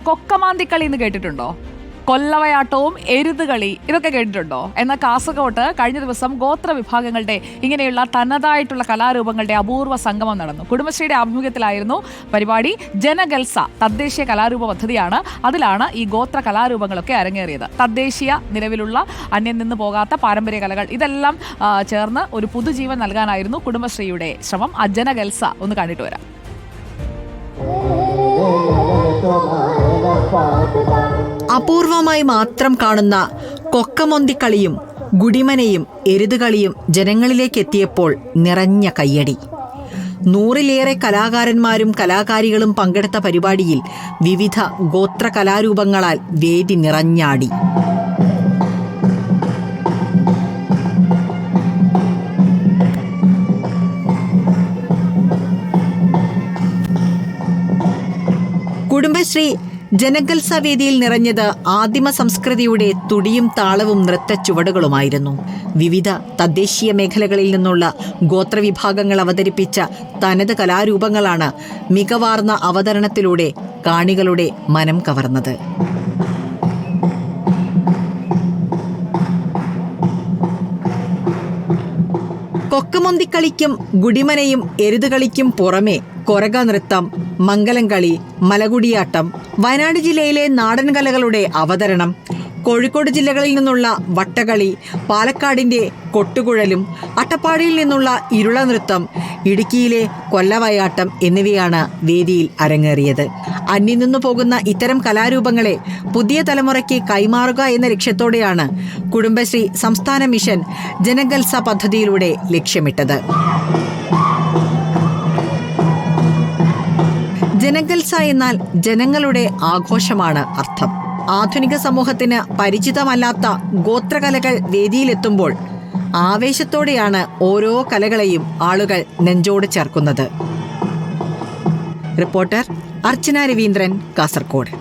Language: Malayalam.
കൊക്കമാന്തിക്കളി എന്ന് കേട്ടിട്ടുണ്ടോ? കൊല്ലവയാട്ടവും എരുതുകളി ഇതൊക്കെ കേട്ടിട്ടുണ്ടോ? എന്നാൽ കാസർഗോട്ട് കഴിഞ്ഞ ദിവസം ഗോത്ര വിഭാഗങ്ങളുടെ ഇങ്ങനെയുള്ള തനതായിട്ടുള്ള കലാരൂപങ്ങളുടെ അപൂർവ സംഗമം നടന്നു. കുടുംബശ്രീയുടെ ആഭിമുഖ്യത്തിലായിരുന്നു പരിപാടി. ജനഗൽസ തദ്ദേശീയ കലാരൂപ പദ്ധതിയാണ്. അതിലാണ് ഈ ഗോത്ര കലാരൂപങ്ങളൊക്കെ അരങ്ങേറിയത്. തദ്ദേശീയ നിലവിലുള്ള അന്യം നിന്ന് പോകാത്ത പാരമ്പര്യ കലകൾ ഇതെല്ലാം ചേർന്ന് ഒരു പുതുജീവൻ നൽകാനായിരുന്നു കുടുംബശ്രീയുടെ ശ്രമം. ആ ജനഗൽസ ഒന്ന് കണ്ടിട്ട് വരാം. അപൂർവമായി മാത്രം കാണുന്ന കൊക്കമൊന്തിക്കളിയും ഗുഡിമനയും എരുതുകളിയും ജനങ്ങളിലേക്ക് എത്തിയപ്പോൾ നിറഞ്ഞ കയ്യടി. 100-ലേറെ കലാകാരന്മാരും കലാകാരികളും പങ്കെടുത്ത പരിപാടിയിൽ വിവിധ ഗോത്ര കലാരൂപങ്ങളാൽ വേദി നിറഞ്ഞാടി. കുടുംബശ്രീ ജനഗൽസ വേദിയിൽ നിറഞ്ഞത് ആദിമ സംസ്കൃതിയുടെ തുടിയും താളവും നൃത്തച്ചുവടുകളുമായിരുന്നു. വിവിധ തദ്ദേശീയ മേഖലകളിൽ നിന്നുള്ള ഗോത്രവിഭാഗങ്ങൾ അവതരിപ്പിച്ച തനത് കലാരൂപങ്ങളാണ് മികവാർന്ന അവതരണത്തിലൂടെ കാണികളുടെ മനം കവർന്നത്. കൊക്കമൊന്തിക്കളിക്കും ഗുഡിമനയും എരുതുകളിക്കും പുറമെ കൊരക നൃത്തം, മംഗലംകളി, മലകുടിയാട്ടം, വയനാട് ജില്ലയിലെ നാടൻ കലകളുടെ അവതരണം, കോഴിക്കോട് ജില്ലകളിൽ നിന്നുള്ള വട്ടകളി, പാലക്കാടിന്റെ കൊട്ടുകുഴലും, അട്ടപ്പാടിയിൽ നിന്നുള്ള ഇരുള നൃത്തം, ഇടുക്കിയിലെ കൊല്ലവയാട്ടം എന്നിവയാണ് വേദിയിൽ അരങ്ങേറിയത്. അന്യം നിന്നു പോകുന്ന ഇത്തരം കലാരൂപങ്ങളെ പുതിയ തലമുറയ്ക്ക് കൈമാറുക എന്ന ലക്ഷ്യത്തോടെയാണ് കുടുംബശ്രീ സംസ്ഥാന മിഷൻ ജനഗൽസ പദ്ധതിയിലൂടെ ലക്ഷ്യമിട്ടത്. ജനഗൽസ എന്നാൽ ജനങ്ങളുടെ ആഘോഷമാണ് അർത്ഥം. ആധുനിക സമൂഹത്തിന് പരിചിതമല്ലാത്ത ഗോത്രകലകൾ വേദിയിലെത്തുമ്പോൾ ആവേശത്തോടെയാണ് ഓരോ കലകളെയും ആളുകൾ നെഞ്ചോട് ചേർക്കുന്നത്. റിപ്പോർട്ടർ അർച്ചന രവീന്ദ്രൻ, കാസർഗോഡ്.